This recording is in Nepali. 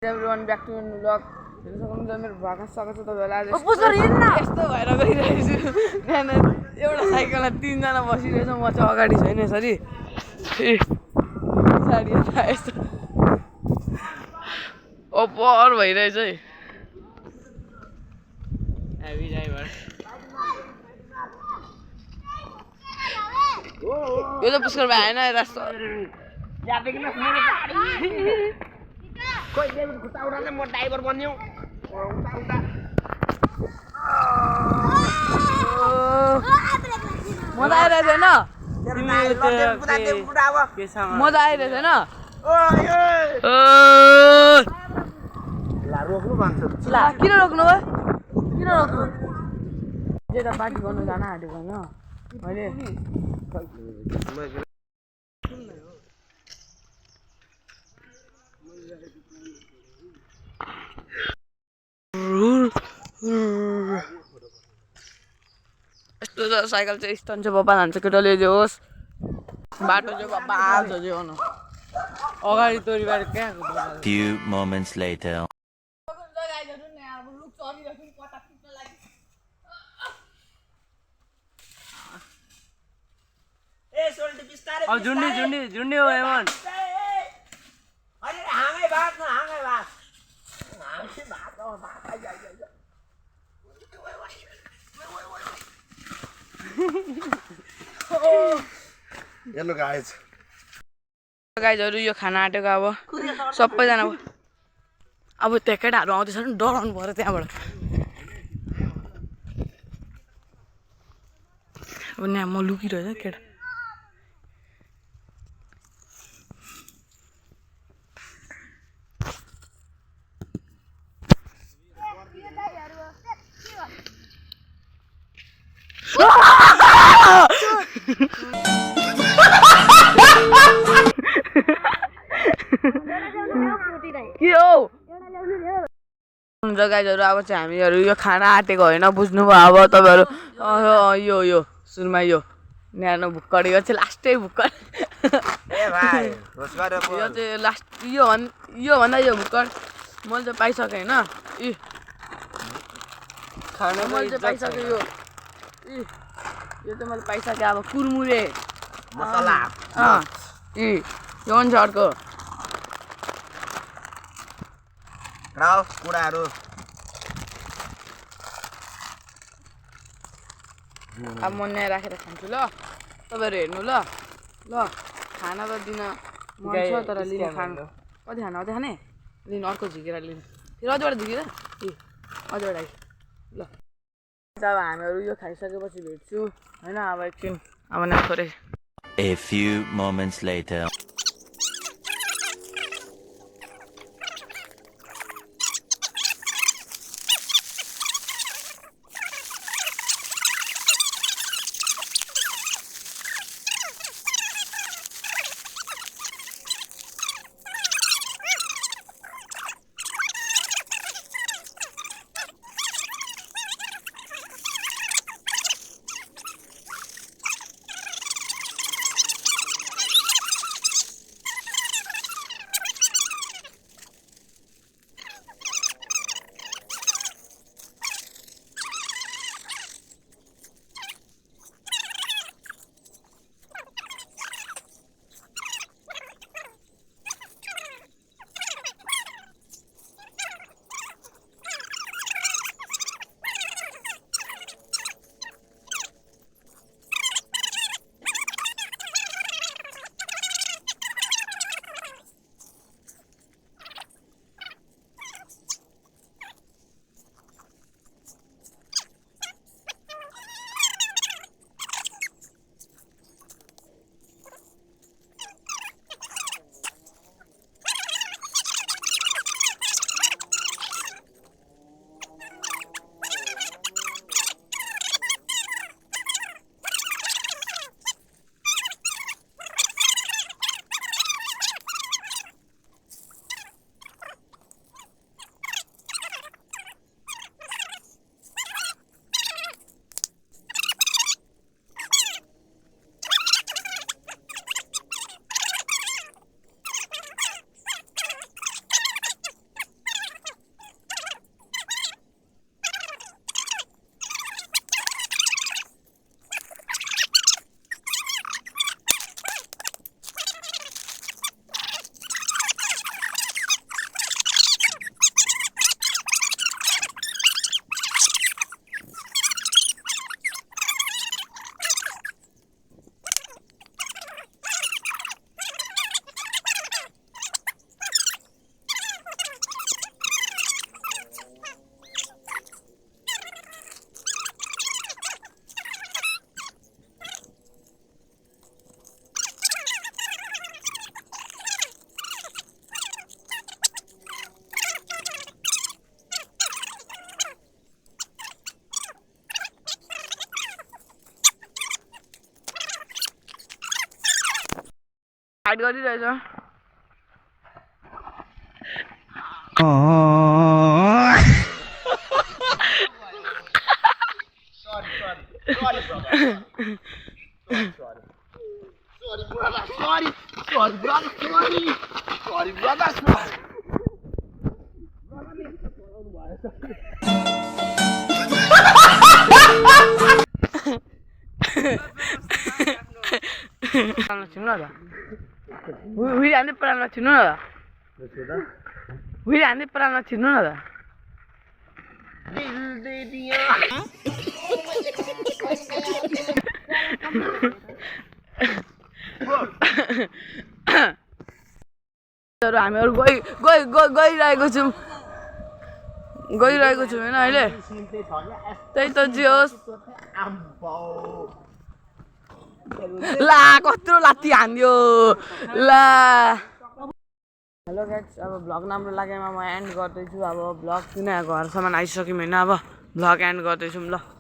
Everyone back to new vlog. मेरो भगास सकेछ तपाईहरुलाई यस्तो भएर गइरहेको छु बिहान एउटा साइकलमा तीनजना बसिरहेछ म चाहिँ अगाडि छैन यसरी पछाडी यस्तो ओपर भइरहेछ है हेभी ड्राइभर यो त पुष्कर भाइ हैन रास्ता या देखिन मेरो गाडी कोही बेला खुट्टा उठाले म ड्राइभर बन्यो उता मजा आइरहेछ हैन मजा आइरहेछ हैन ला रोक्नु भन्छ ला किन रोक्नु हो किन रोक्नु जेटा पार्टी गर्नु जान आँटेको हैन मैले यस्तो छ साइकल चाहिँ स्टन चाहिँ बब्बा हान्छ केटाले जे होस् बाटो चाहिँ बब्बा हाल्छ जे हुनु अगाडि तोरीबारी कहाँ few moments later अब झुन्डी झुन्डी झुन्डी हो एमन अरे हाङै भात न हाङै भात हाङै भात हो भात आइ हेलो गाइजहरु यो खाना आटेको अब सबैजना अब त्यो केटाहरु आउँदैछ नि डराउनु पर्यो त्यहाँबाट अब यहाँ म लुकिरहेछ केटा हुन्छ गाइजहरु अब चाहिँ हामीहरु यो खाना आटेको होइन बुझ्नुभयो अब तपाईहरु यो सुरुमा यो न्यानो भुक्कडी यो चाहिँ लास्टै भुक्कड ए भाइ होस गरे यो चाहिँ लास्ट यो भन्दा यो भुक्कड मैले चाहिँ पाइसके हैन इ खाना मैले चाहिँ पाइसके यो चाहिँ मैले पाइसके अब कुरमुरे मसला यो हुन्छ अर्को राव कुराहरु अब म यहाँ राखेर खान्छु ल तपाईहरु हेर्नु ल खाना त दिन मन छ तर लिन खानु कति खाना अझै खाने लिन अर्को झिकेर लिन फेरि अझैबाट झिकेर अझैबाट आइ ल अब हामीहरु यो खाइसकेपछि भेट्छु हैन अब एकछिन अब न थोरै a few moments later fight गरिरहेछ छिर्नु न त हुरी हान्दै प्राणमा छिर्नु न त हुरी हान्दै प्राणमा छिर्नु न त हामीहरू गइरहेको छौँ होइन अहिले त्यही त जे होस् ला कत्रो लात्ती हान्यो ला हेलो गाइस अब भ्लग राम्रो लागेमा म एन्ड गर्दैछु अब भ्लग किन घरसम्म आइसक्यौँ होइन अब भ्लग एन्ड गर्दैछौँ ल